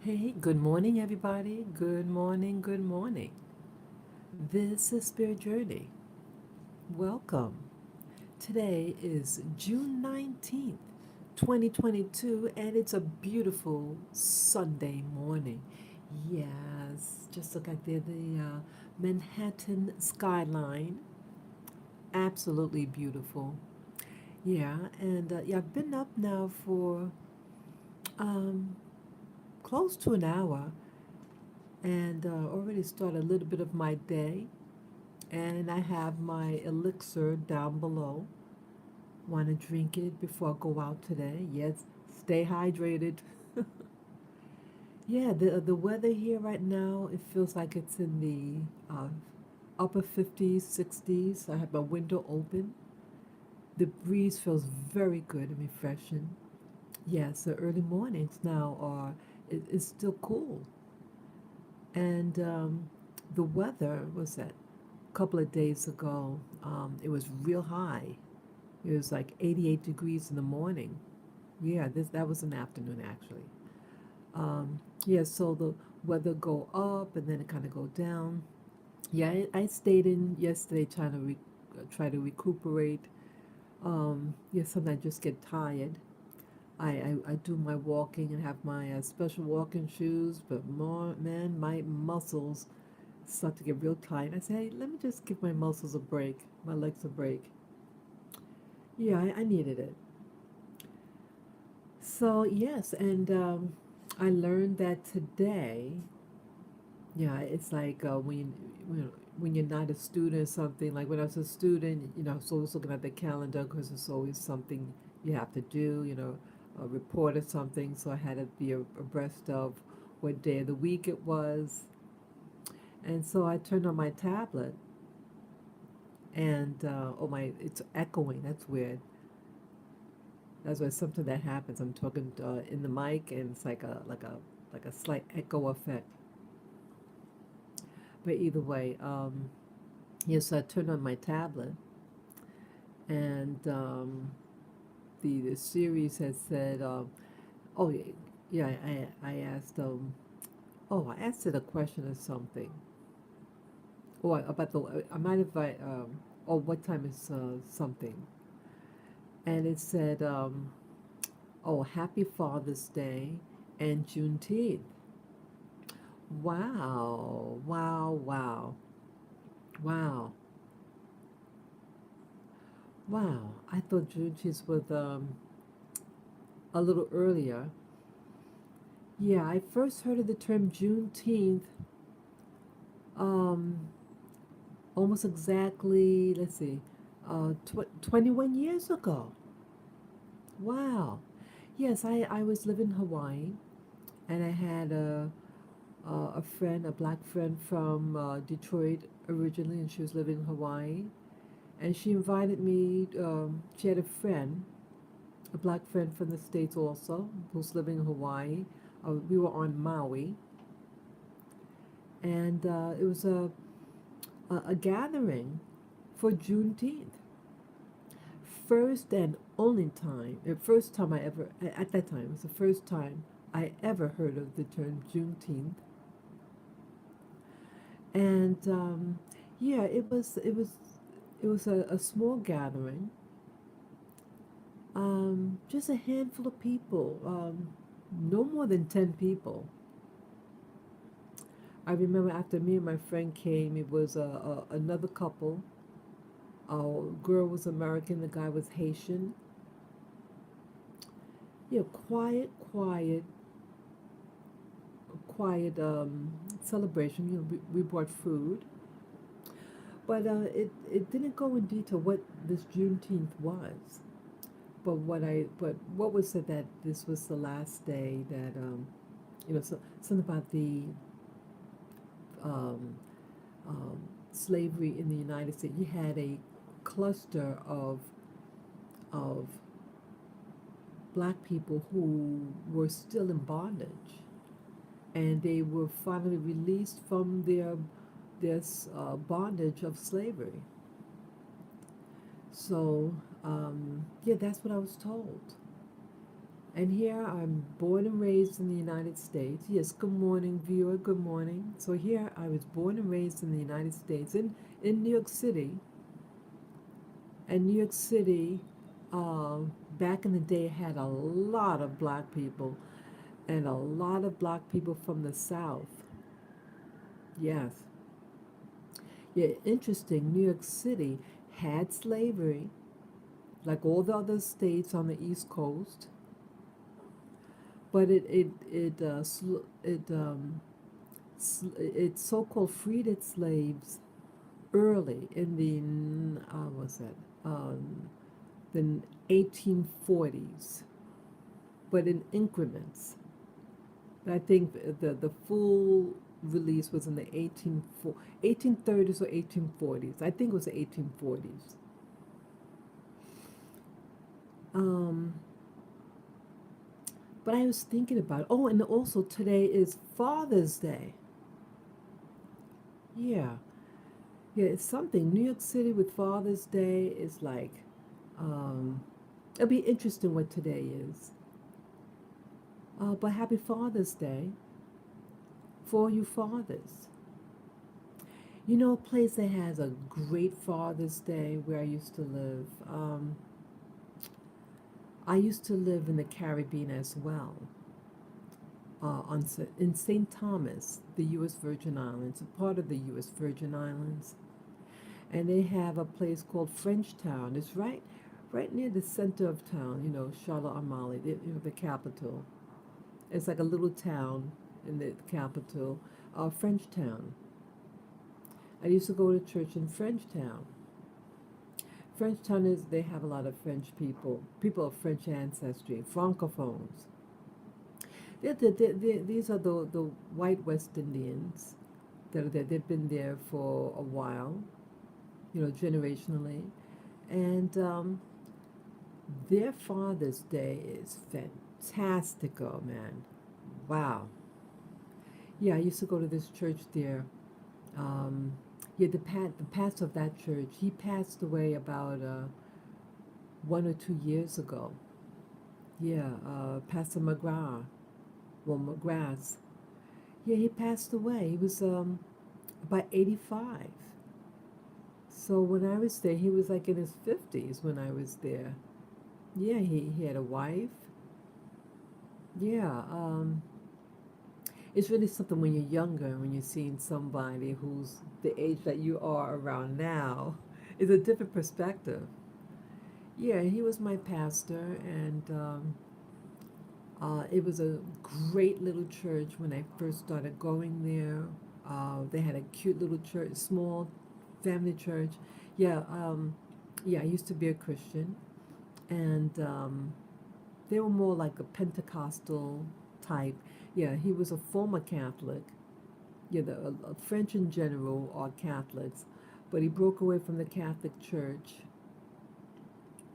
Hey, good morning, everybody. Good morning, good morning. This is Spirit Journey. Welcome. Today is June 19th, 2022, and it's a beautiful Sunday morning. Yes, just look out there, the Manhattan skyline. Absolutely beautiful. Yeah, and yeah, I've been up now for um, close to an hour and already started a little bit of my day. And I have my elixir down below. Want to drink it before I go out today. Yes, stay hydrated. Yeah, the weather here right now, it feels like it's in the upper 50s, 60s. I have my window open. The breeze feels very good and refreshing. Yes, the early mornings now are it's still cool. And the weather was that a couple of days ago. It was real high. It was like 88 degrees in the morning. Yeah, this that was an afternoon actually. Yeah, so the weather go up and then it kind of go down. Yeah, I stayed in yesterday trying to try to recuperate. Yeah, sometimes I just get tired. I do my walking and have my special walking shoes, but more man, my muscles start to get real tight. I say, hey, let me just give my muscles a break, my legs a break. Yeah, I needed it. So yes, and I learned that today. Yeah, it's like when you're not a student or something. Like when I was a student, I was always looking at the calendar because it's always something you have to do. A report or something. So I had to be abreast of what day of the week it was. And so I turned on my tablet, and oh my, it's echoing. That's weird. That's why something that happens. I'm talking in the mic, and it's like a slight echo effect. But either way, yes, I turned on my tablet, and the series has said, oh yeah, yeah, I asked oh, I asked it a question or something. Oh, about the I might have oh, what time is something, and it said oh, Happy Father's Day and Juneteenth. Wow, wow, wow, wow, wow. I thought Juneteenth was a little earlier. Yeah, I first heard of the term Juneteenth um, almost exactly, let's see, 21 years ago. Wow. Yes, I was living in Hawaii and I had a friend, a black friend from Detroit originally, and she was living in Hawaii. And she invited me, she had a friend, a black friend from the States also, who's living in Hawaii. We were on Maui, and it was a gathering for Juneteenth. First and only time, the first time I ever, at that time, it was the first time I ever heard of the term Juneteenth. And yeah, it was a small gathering, just a handful of people, no more than 10 people. I remember after me and my friend came, it was another couple. Girl was American, the guy was Haitian. Yeah, quiet celebration. We brought food, but it didn't go in detail what this Juneteenth was. But what was said that this was the last day that something about the um, um, slavery in the United States. You had a cluster of black people who were still in bondage, and they were finally released from their bondage of slavery. So yeah, that's what I was told. And here I'm born and raised in the United States. Yes, good morning, viewer, good morning. So here I was born and raised in the United States in New York City. And New York City, uh, back in the day, had a lot of black people and a lot of black people from the South. Yes. Yeah, interesting. New York City had slavery, like all the other states on the East Coast, but it so-called freed its slaves early in the what's that the 1840s, but in increments. I think the full release was in the 1830s or 1840s. I think it was the 1840s. Um, but I was thinking about, oh, and also today is Father's Day. Yeah, yeah, it's something. New York City with Father's Day is like, um, it'll be interesting what today is. But happy Father's Day for you fathers. You know, a place that has a great Father's Day where I used to live. I used to live in the Caribbean as well, in St. Thomas, the U.S. Virgin Islands, a part of the U.S. Virgin Islands, and they have a place called Frenchtown. It's right near the center of town. You know, Charlotte Amalie, the capital. It's like a little town in the capital, Frenchtown. I used to go to church in Frenchtown. Frenchtown is they have a lot of French people, people of French ancestry, francophones. These are the white West Indians that are there. They've been there for a while, you know, generationally, and their Father's Day is fantastical, man. Wow. Yeah, I used to go to this church there. Um, yeah, the pastor of that church, he passed away about 1 or 2 years ago. Yeah, Pastor McGrath. Well, McGrath. Yeah, he passed away. He was about 85. So when I was there, he was like in his 50s when I was there. Yeah, he had a wife. Yeah, it's really something when you're younger, when you're seeing somebody who's the age that you are around now. It's a different perspective. Yeah, he was my pastor, and it was a great little church when I first started going there. They had a cute little church, small family church. Yeah, yeah, I used to be a Christian, and they were more like a Pentecostal type. Yeah, he was a former Catholic. Yeah, the French in general are Catholics, but he broke away from the Catholic Church,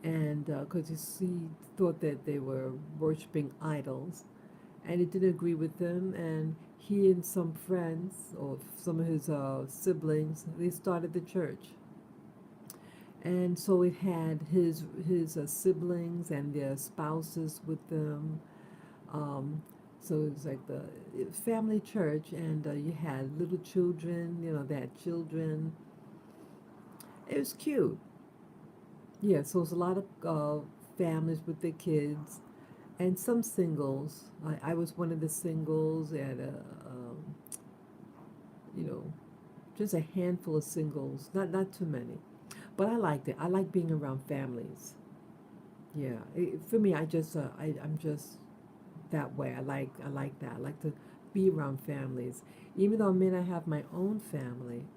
and because he thought that they were worshiping idols, and it didn't agree with them, and he and some friends or some of his siblings, they started the church, and so it had his siblings and their spouses with them. Um, so it was like the family church, and you had little children. You know, they had children. It was cute. Yeah, so it was a lot of families with their kids, and some singles. I was one of the singles, and you know, just a handful of singles. Not too many, but I liked it. I like being around families. Yeah, for me, I'm just that way. I like that. I like to be around families. Even though I may not have my own family,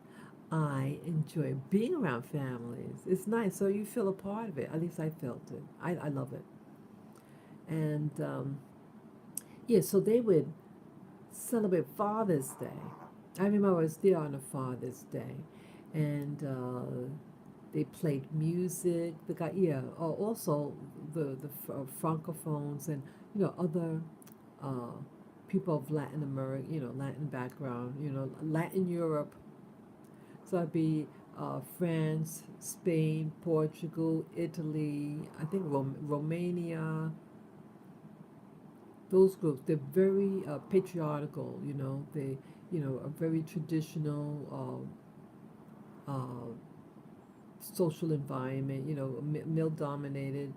I enjoy being around families. It's nice. So you feel a part of it. At least I felt it. I love it. And yeah, so they would celebrate Father's Day. I remember I was there on a Father's Day, and they played music. The guy, yeah, also the francophones and other uh, people of Latin America, Latin background, Latin Europe. So it'd be France, Spain, Portugal, Italy. I think Romania. Those groups, they're very patriarchal. They, are very traditional uh, social environment. Male dominated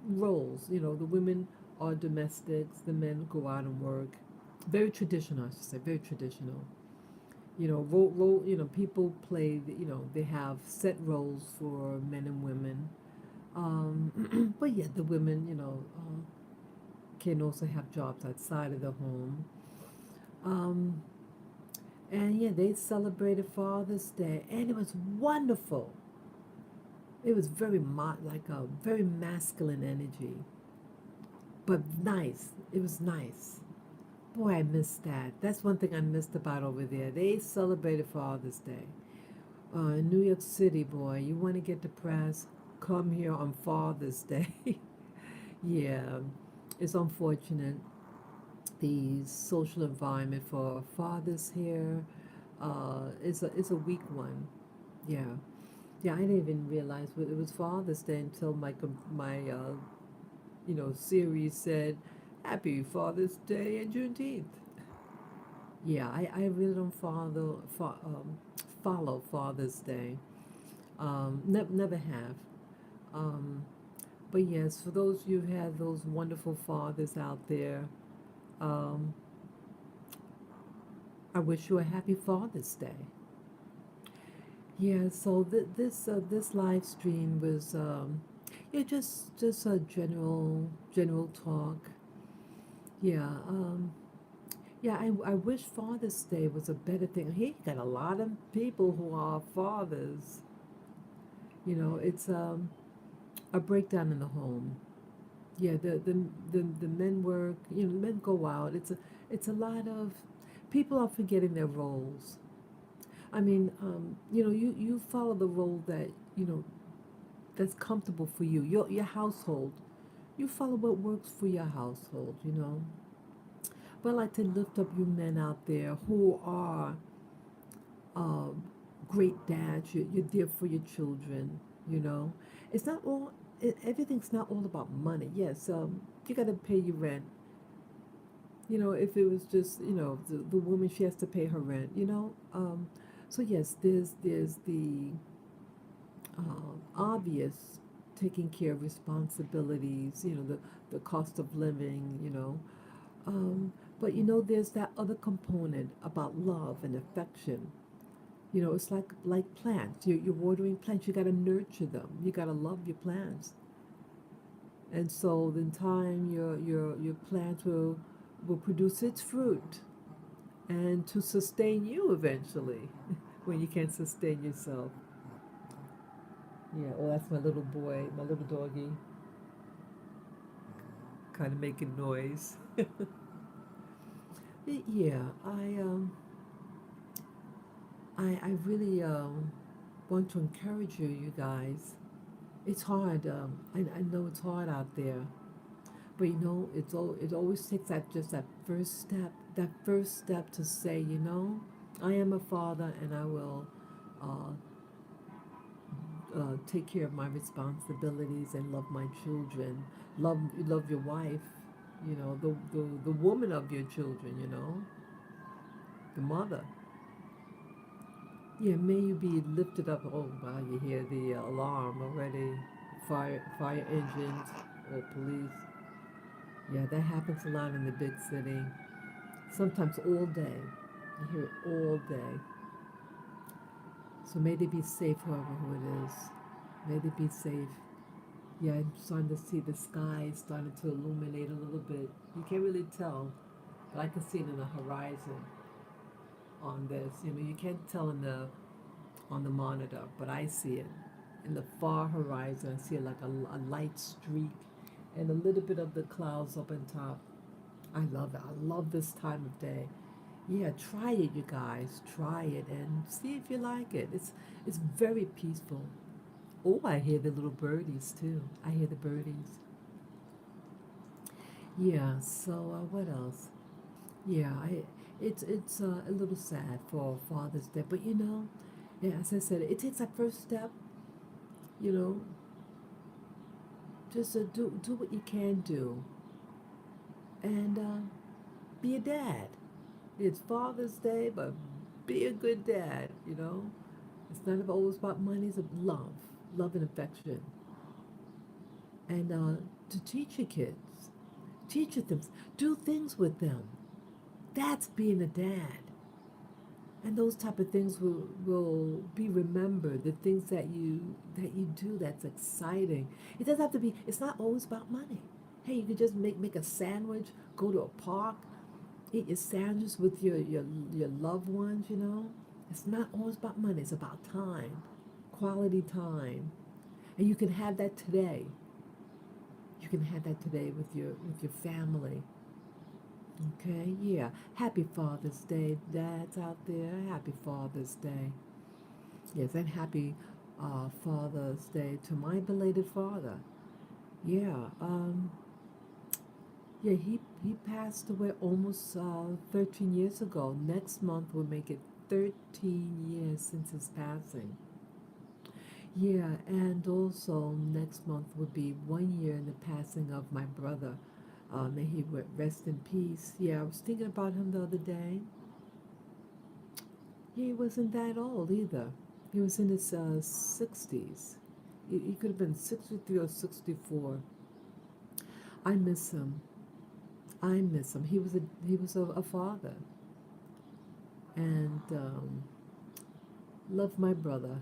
roles. The women are domestics, the men go out and work. Very traditional, I should say. Very traditional. People play. They have set roles for men and women. But yeah, the women, can also have jobs outside of the home. Um, and yeah, they celebrated Father's Day, and it was wonderful. It was like a very masculine energy, but nice. It was nice. Boy, I missed that. That's one thing I missed about over there. They celebrated Father's Day. In New York City, boy, you want to get depressed? Come here on Father's Day. Yeah, it's unfortunate. The social environment for fathers here is a weak one. Yeah, yeah. I didn't even realize it was Father's Day until my series said Happy Father's Day and Juneteenth. Yeah, I really don't follow Father's Day. Never have. Um, but yes, for those you had those wonderful fathers out there, um, I wish you a happy Father's Day. Yeah, so this live stream was yeah, just a general talk. Yeah, yeah, I wish Father's Day was a better thing. He got a lot of people who are fathers. It's a breakdown in the home. Yeah, the men work. Men go out. It's a lot of people are forgetting their roles. I mean, you follow the role that you know that's comfortable for you. Your household. You follow what works for your household. But I like to lift up you men out there who are um, great dads. You're there for your children. You know, it's not all. Everything's not all about money. Yes, you got to pay your rent. If it was just the woman, she has to pay her rent. So yes, there's the obvious taking care of responsibilities. The cost of living. But there's that other component about love and affection. It's like plants. You're watering plants. You got to nurture them. You got to love your plants. And so, in time, your plant will produce its fruit, and to sustain you eventually, when you can't sustain yourself. Yeah. Oh, that's my little boy, my little doggy, kind of making noise. Yeah. I really want to encourage you guys. It's hard. I know it's hard out there, but it always takes that first step. That first step to say, I am a father, and I will uh, take care of my responsibilities and love my children. Love your wife. The woman of your children. The mother. Yeah, may you be lifted up. Oh wow, you hear the alarm already. Fire engines or police. Yeah, that happens a lot in the big city. Sometimes all day. You hear it all day. So may they be safe, whoever who it is. May they be safe. Yeah, I'm starting to see the sky starting to illuminate a little bit. You can't really tell, but I can see it in the horizon on this. You can't tell on the monitor, but I see it in the far horizon. I see it like a light streak, and a little bit of the clouds up on top. I love it. I love this time of day. Yeah, try it, you guys. Try it and see if you like it. It's very peaceful. Oh, I hear the little birdies too. I hear the birdies. Yeah. So what else? Yeah, it's a little sad for Father's Day, but yeah, as I said, it takes that first step. You know, just do what you can do. and be a dad. It's Father's Day, but be a good dad, you know? It's not always about money, it's about love and affection. And to teach your kids, teach your things, do things with them. That's being a dad. And those type of things will be remembered. The things that you do that's exciting. It doesn't have to be. It's not always about money. Hey, you could just make a sandwich, go to a park, eat your sandwich with your loved ones. You know, it's not always about money. It's about time, quality time, and you can have that today. You can have that today with your family. Okay, yeah. Happy Father's Day, dads out there. Happy Father's Day. Yes, and happy Father's Day to my belated father. Yeah, yeah. He passed away almost 13 years ago. Next month will make it 13 years since his passing. Yeah, and also next month would be 1 year in the passing of my brother. May he rest in peace. Yeah, I was thinking about him the other day. He wasn't that old either. He was in his 60s. He could have been 63 or 64. I miss him. I miss him. He was a father, and loved my brother.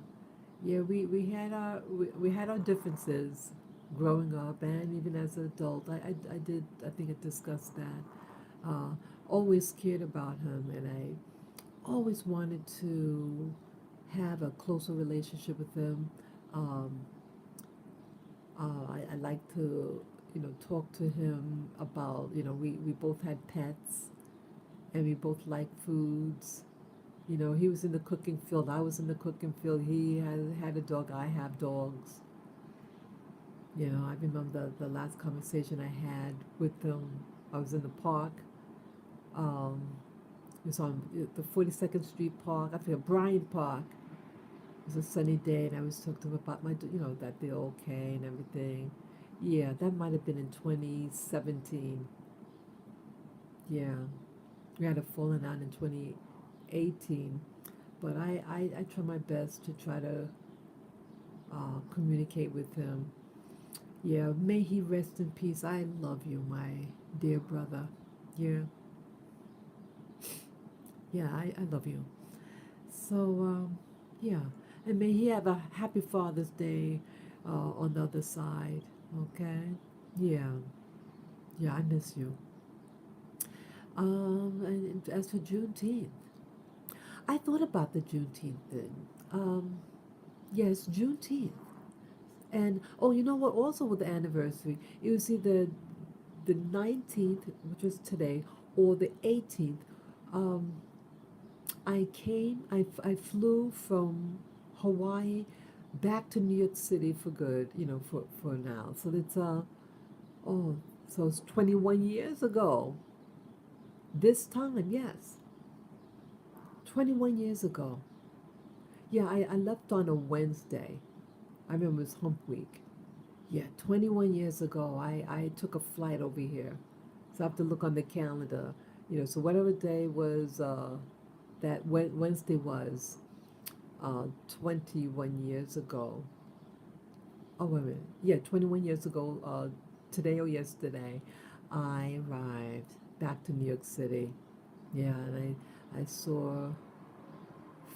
Yeah, we had our differences growing up, and even as an adult. I think I discussed that. Always cared about him, and I always wanted to have a closer relationship with him. Um, I like to, talk to him about, we both had pets and we both liked foods. He was in the cooking field. I was in the cooking field. He had a dog. I have dogs. I remember the last conversation I had with him. I was in the park. Um, it was on the 42nd Street Park. I forget, Bryant Park. It was a sunny day, and I was talking to him about that they're okay and everything. Yeah, that might have been in 2017. Yeah, we had a falling out in 2018, but I try my best to try to communicate with him. Yeah, may he rest in peace. I love you, my dear brother. Yeah, yeah, I love you. So, yeah, and may he have a happy Father's Day on the other side. Okay, yeah, yeah, I miss you. And as for Juneteenth, I thought about the Juneteenth thing. Yes, Juneteenth. And oh, you know what? Also with the anniversary, it was either the 19th, which was today, or the 18th. Um, I flew from Hawaii back to New York City for good, for now. So oh, so it's 21 years ago. This time, yes, 21 years ago. Yeah, I left on a Wednesday. I remember it was hump week. Yeah, 21 years ago, I took a flight over here. So I have to look on the calendar. So whatever day was that Wednesday was 21 years ago. Oh, wait a minute. Yeah, 21 years ago, today or yesterday, I arrived back to New York City. Yeah, and I saw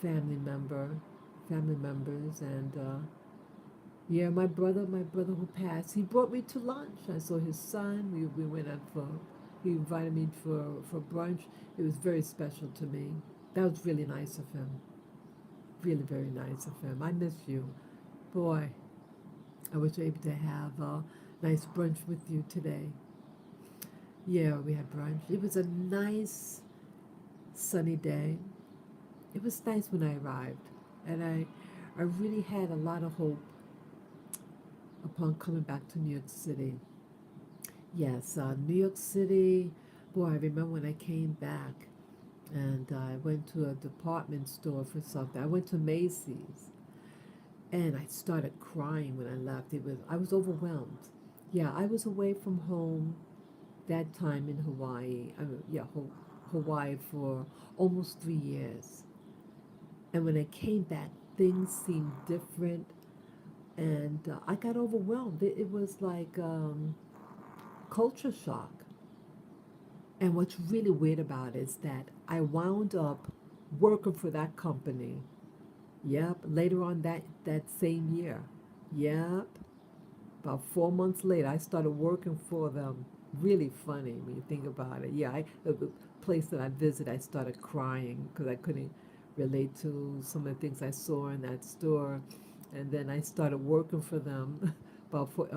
family member, family members, and yeah, my brother who passed, he brought me to lunch. I saw his son. We went out he invited me for brunch. It was very special to me. That was really nice of him. Really, very nice of him. I miss you. Boy, I was able to have a nice brunch with you today. Yeah, we had brunch. It was a nice sunny day. It was nice when I arrived, and I really had a lot of hope upon coming back to New York City. Yes, New York City. Boy, I remember when I came back and I went to a department store for something. I went to Macy's and I started crying when I left. I was overwhelmed. Yeah, I was away from home that time in Hawaii. Yeah, Hawaii for almost 3 years. And when I came back, things seemed different, and I got overwhelmed. It was like culture shock. And what's really weird about it is that I wound up working for that company. Yep, later on that same year. Yep, about 4 months later, I started working for them. Really funny when you think about it. Yeah, the place that I visited, I started crying because I couldn't relate to some of the things I saw in that store. And then I started working for them about what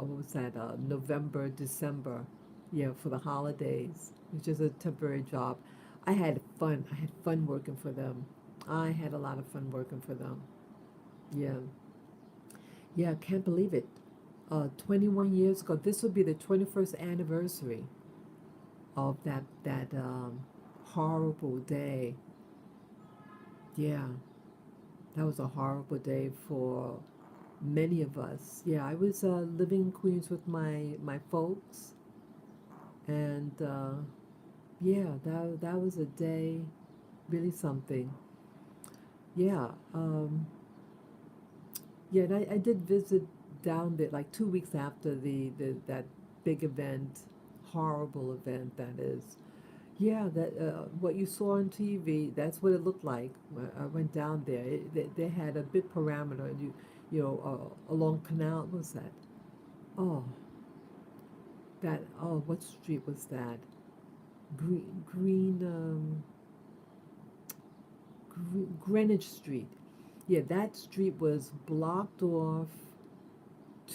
was that, November, December, yeah, for the holidays. It was just a temporary job. I had fun. I had fun working for them. I had a lot of fun working for them. Yeah. Yeah, I can't believe it. 21 years ago, this would be the 21st anniversary of that horrible day. Yeah, that was a horrible day for many of us. Yeah, I was living in Queens with my folks, and yeah, that was a day, really something. Yeah, yeah, and I did visit down there like 2 weeks after the that big event, horrible event that is. Yeah, that what you saw on TV, that's what it looked like. When I went down there. They had a big parameter, and along Canal. What was that? Oh, what street was that? Green, Greenwich Street. Yeah, that street was blocked off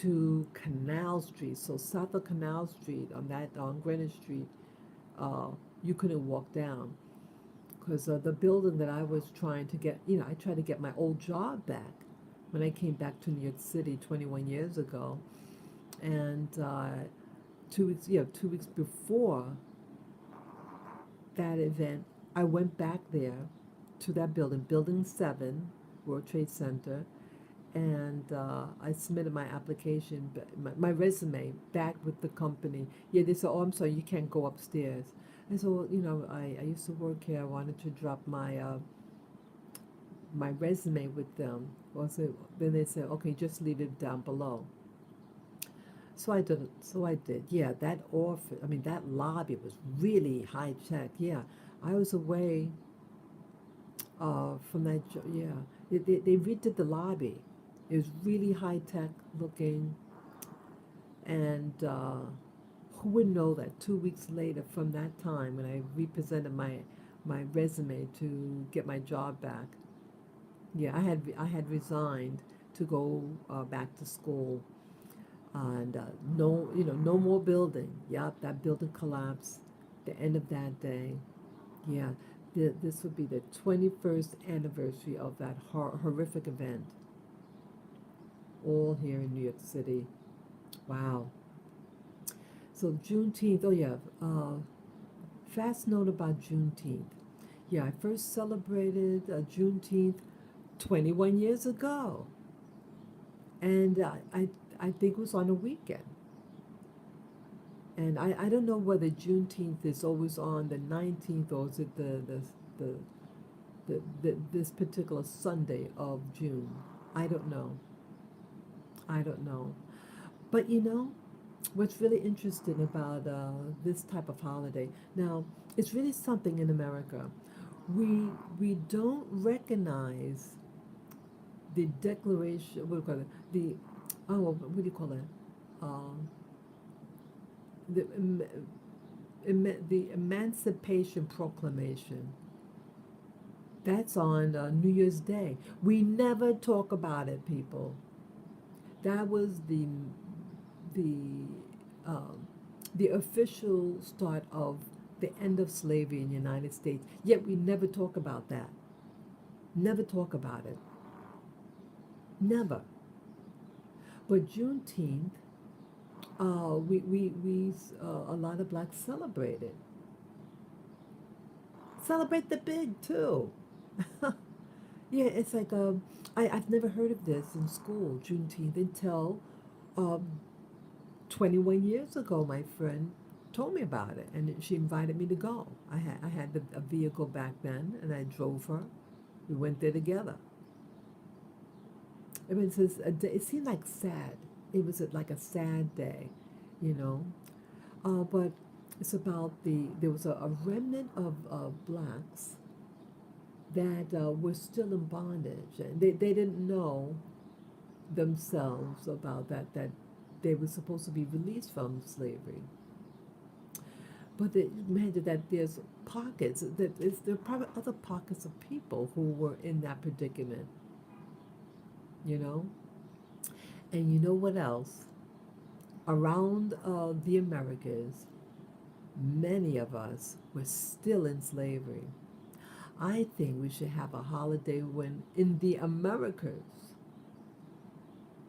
to Canal Street. So south of Canal Street on Greenwich Street, uh, you couldn't walk down because the building that I was trying to get, I tried to get my old job back when I came back to New York City 21 years ago, and 2 weeks before that event, I went back there to that building, Building 7, World Trade Center, and I submitted my application, my resume back with the company. Yeah, they said, "Oh, I'm sorry, you can't go upstairs." I said, "Well, I used to work here. I wanted to drop my resume with them." Also, then they said, "Okay, just leave it down below." So I did. So I did. Yeah, that office. I mean, that lobby was really high tech. Yeah, I was away from that. Yeah, they redid the lobby. It was really high tech looking, and who would know that 2 weeks later from that time when I represented my resume to get my job back. Yeah, I had resigned to go back to school, and no more building. Yep, that building collapsed. The end of that day. Yeah, this would be the 21st anniversary of that horrific event, all here in New York City. Wow. So Juneteenth. Oh yeah. Fast note about Juneteenth. Yeah, I first celebrated Juneteenth 21 years ago, and I think it was on a weekend. And I don't know whether Juneteenth is always on the 19th, or is it the, this particular Sunday of June. I don't know. I don't know. But what's really interesting about this type of holiday, now, it's really something in America. We don't recognize the declaration, what do you call it? What do you call it? Um, the, the Emancipation Proclamation. That's on New Year's Day. We never talk about it, people. That was the um, the official start of the end of slavery in the United States. Yet we never talk about that. Never talk about it. Never. But Juneteenth, a lot of blacks celebrate it. Celebrate the big too. Yeah, it's like I've never heard of this in school, Juneteenth, until um, 21 years ago, my friend. told me about it, and she invited me to go. I had a vehicle back then, and I drove her. We went there together. I mean, it seemed like sad. It was like a sad day, you know. But it's about there was a remnant of blacks that were still in bondage, and they didn't know themselves about that they were supposed to be released from slavery. But imagine that there's pockets, there are probably other pockets of people who were in that predicament, you know? And you know what else? Around the Americas, many of us were still in slavery. I think we should have a holiday when, in the Americas,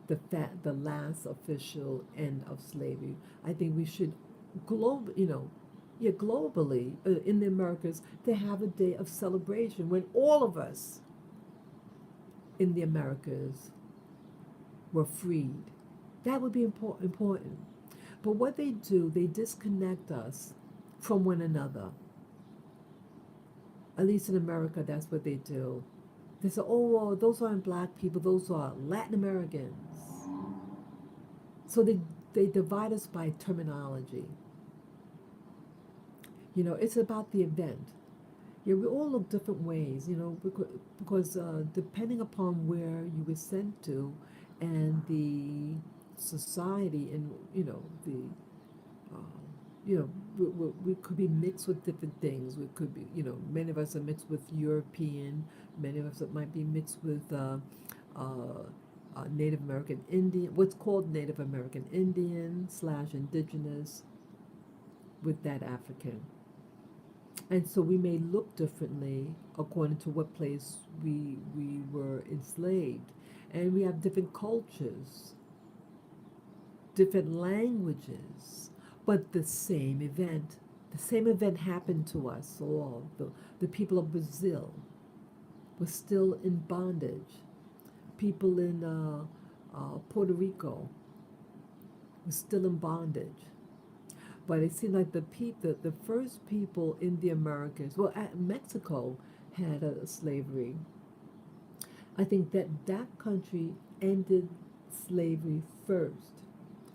the last official end of slavery. I think we should globally in the Americas, to have a day of celebration when all of us in the Americas were freed. That would be important. But what they do, they disconnect us from one another. At least in America, that's what they do. They say, oh, well, those aren't black people, those are Latin Americans. So they divide us by terminology. It's about the event. Yeah, we all look different ways, because depending upon where you were sent to and the society and, the uh, we could be mixed with different things. We could be, many of us are mixed with European, many of us might be mixed with Native American Indian, what's called Native American Indian / indigenous with that African. And so we may look differently according to what place we were enslaved. And we have different cultures, different languages, but the same event. The same event happened to us all. The people of Brazil were still in bondage. People in Puerto Rico were still in bondage. But it seemed like the first people in the Americas, well, Mexico had a slavery. I think that country ended slavery first,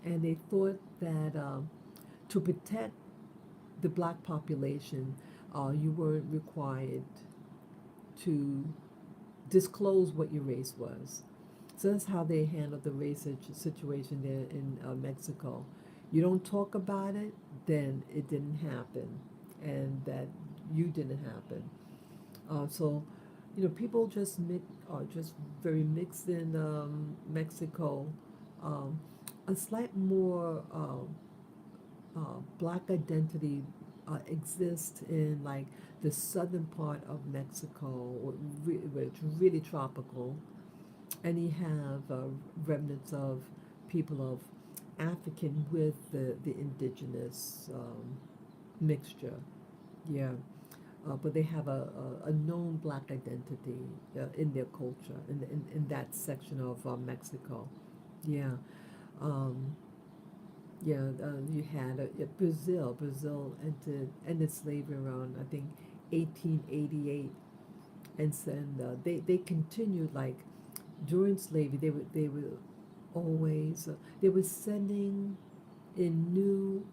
and they thought that to protect the black population, you weren't required to disclose what your race was. So that's how they handled the race situation there in Mexico. You don't talk about it, then it didn't happen, and that you didn't happen. So, people are just very mixed in Mexico. Um, a slight more black identity exists in like the southern part of Mexico, where it's really tropical, and you have remnants of people of African with the indigenous mixture. Yeah. But they have a known black identity in their culture, in that section of Mexico. Yeah. Um, yeah, you had Brazil. Brazil ended slavery around, I think, 1888. And they continued, like, during slavery, they were always, they were sending in new,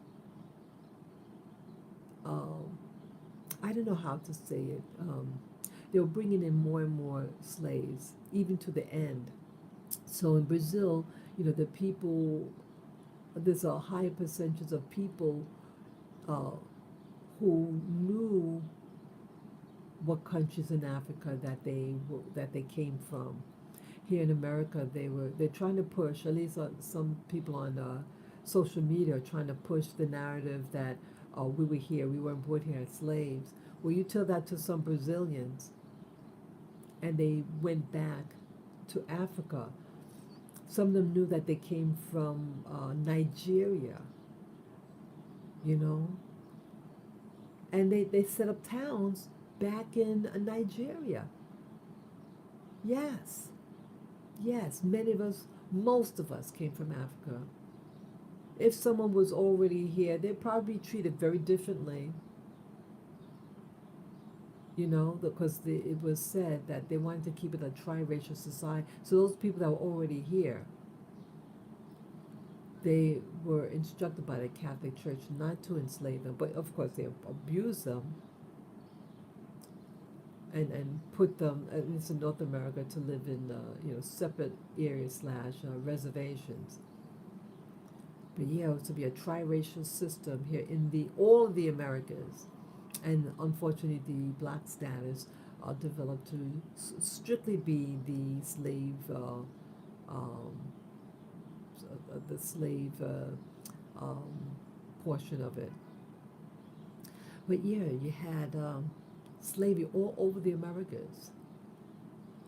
um, I don't know how to say it. They were bringing in more and more slaves, even to the end. So in Brazil, the people, there's a higher percentage of people uh, who knew what countries in Africa that they came from. Here in America, they're trying to push, at least some people on social media are trying to push the narrative that we were here, we weren't brought here as slaves. Well, you tell that to some Brazilians, and they went back to Africa. Some of them knew that they came from Nigeria, you know, and they set up towns back in Nigeria. Yes, yes, most of us came from Africa. If someone was already here, they'd probably be treated very differently, you know, because it was said that they wanted to keep it a triracial society. So those people that were already here, they were instructed by the Catholic Church not to enslave them, but of course they abused them and put them, at least in North America, to live in separate areas slash reservations. But yeah, it was to be a triracial system here in the all of the Americas, and unfortunately, the black status developed to strictly be um, the slave um, portion of it. But yeah, you had slavery all over the Americas,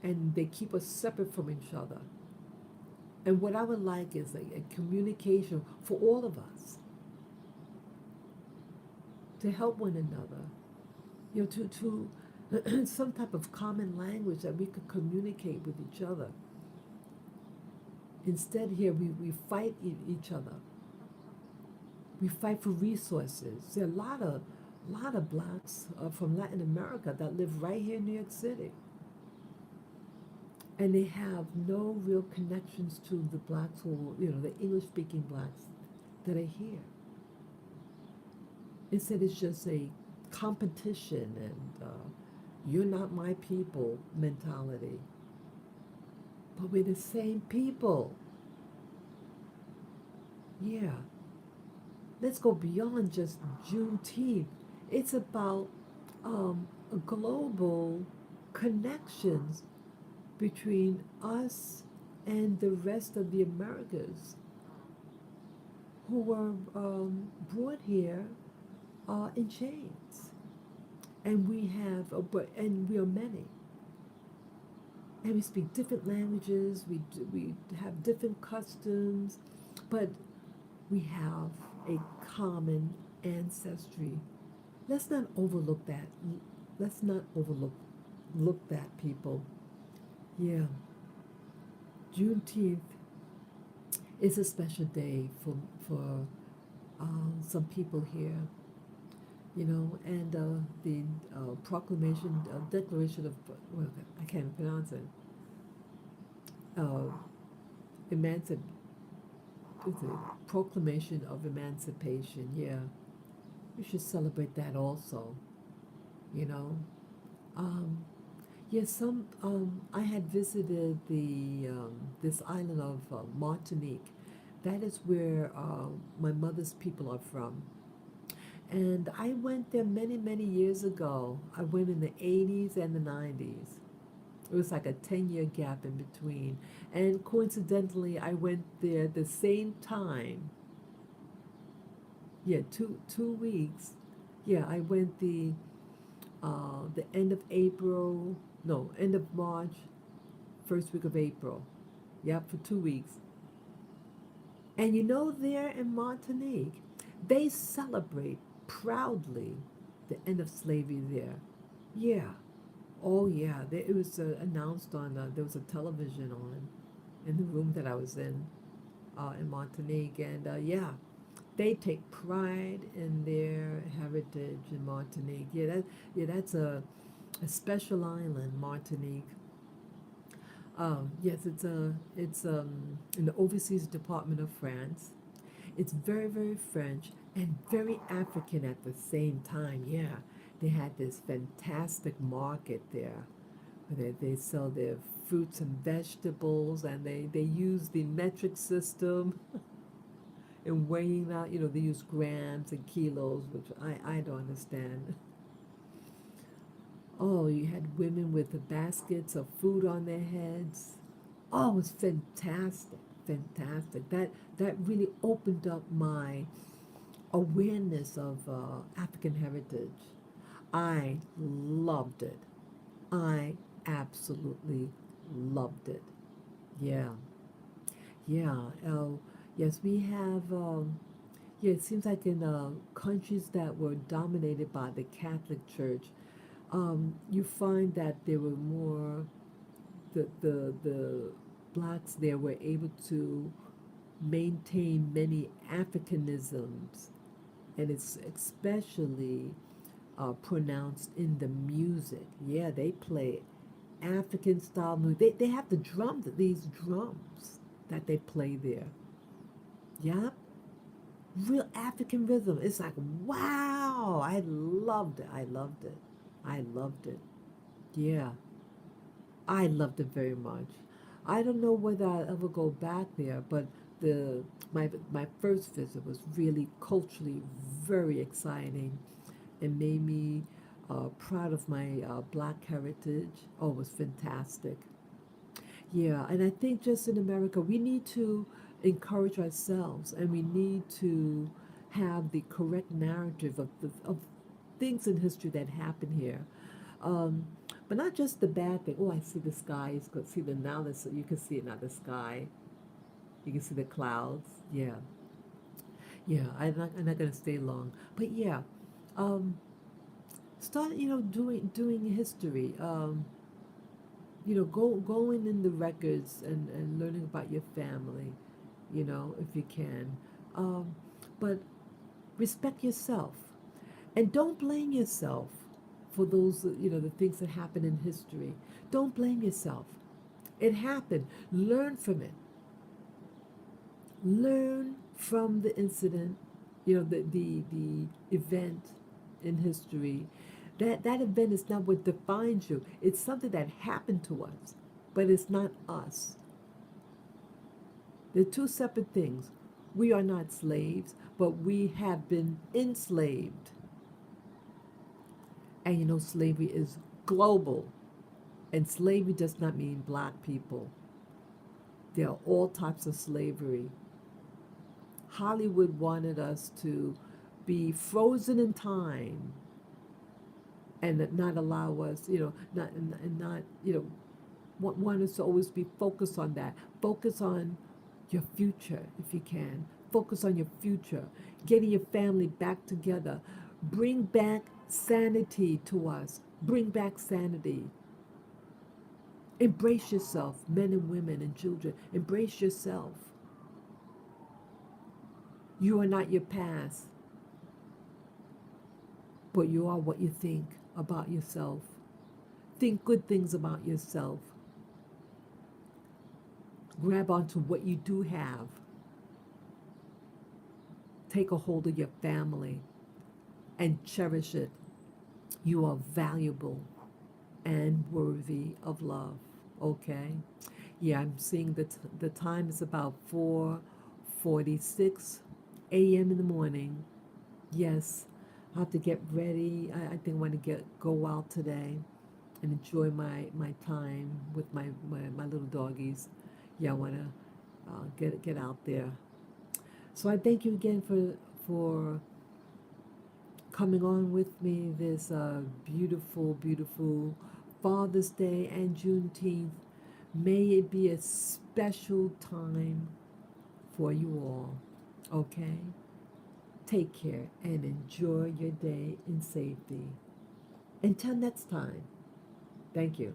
and they keep us separate from each other. And what I would like is a communication for all of us to help one another, to some type of common language that we could communicate with each other. Instead, here we fight each other. We fight for resources. There are a lot of blacks from Latin America that live right here in New York City, and they have no real connections to the blacks who, the English-speaking blacks that are here. Instead, it's just a competition and you're not my people mentality. But we're the same people. Yeah. Let's go beyond just Juneteenth. It's about a global connections between us and the rest of the Americas who were brought here in chains, and and we are many, and we speak different languages. We have different customs, but we have a common ancestry. Let's not overlook that. Let's not overlook that, people. Yeah, Juneteenth is a special day for some people here, and the proclamation, declaration of, well, I can't pronounce it, uh, emancip, it's a proclamation of emancipation. Yeah, we should celebrate that also. You know, um, yes. I had visited the this island of Martinique. That is where my mother's people are from. And I went there many, many years ago. I went in the 80s and the 90s. It was like a 10-year gap in between. And coincidentally, I went there the same time. Yeah, two weeks. Yeah, I went the end of April, no, end of March, first week of April. Yeah, for 2 weeks. And there in Martinique, they celebrate proudly the end of slavery there. Yeah. Oh, yeah. It was announced on, there was a television on in the room that I was in Martinique. And yeah, they take pride in their heritage in Martinique. That's a special island, Martinique. Yes, it's in the Overseas Department of France. It's very, very French and very African at the same time. Yeah, they had this fantastic market there where they sell their fruits and vegetables, and they use the metric system in weighing out. They use grams and kilos, which I don't understand. Oh, you had women with the baskets of food on their heads. Oh, it was fantastic, fantastic. That really opened up my awareness of African heritage. I loved it. I absolutely loved it. Yeah, yeah. Yes, we have. Yeah, it seems like in countries that were dominated by the Catholic Church, you find that there were more. The blacks there were able to maintain many Africanisms, and it's especially pronounced in the music. Yeah, they play African style music. They have the drums, these drums that they play there. Yeah, real African rhythm. It's like, wow, I loved it. I loved it. I loved it. Yeah, I loved it very much. I don't know whether I'll ever go back there, but the my first visit was really culturally very exciting and made me proud of my black heritage. Oh, it was fantastic. Yeah, and I think just in America, we need to encourage ourselves and we need to have the correct narrative of things in history that happened here. Um, but not just the bad thing. Oh, I see the sky. You can see the now. You can see it now. The sky. You can see the clouds. Yeah, yeah. I'm not gonna stay long. But yeah, um, start doing history. Going in the records and learning about your family, if you can. Um, but respect yourself and don't blame yourself for those, the things that happen in history. Don't blame yourself. It happened. Learn from it. Learn from the incident, the event in history. That event is not what defines you. It's something that happened to us, but it's not us. They're two separate things. We are not slaves, but we have been enslaved. And slavery is global. And slavery does not mean black people. There are all types of slavery. Hollywood wanted us to be frozen in time and not allow us, not, want us to always be focused on that. Focus on your future if you can. Focus on your future, getting your family back together. Bring back sanity to us. Bring back sanity. Embrace yourself, men and women and children. Embrace yourself. You are not your past, but you are what you think about yourself. Think good things about yourself. Grab onto what you do have. Take a hold of your family and cherish it. You are valuable and worthy of love. Okay? Yeah, I'm seeing that the time is about 4:46 a.m. in the morning. Yes, I have to get ready. I think I want to go out today and enjoy my time with my little doggies. Yeah, I want to get out there. So I thank you again for coming on with me this beautiful, beautiful Father's Day and Juneteenth. May it be a special time for you all. Okay? Take care and enjoy your day in safety. Until next time, thank you.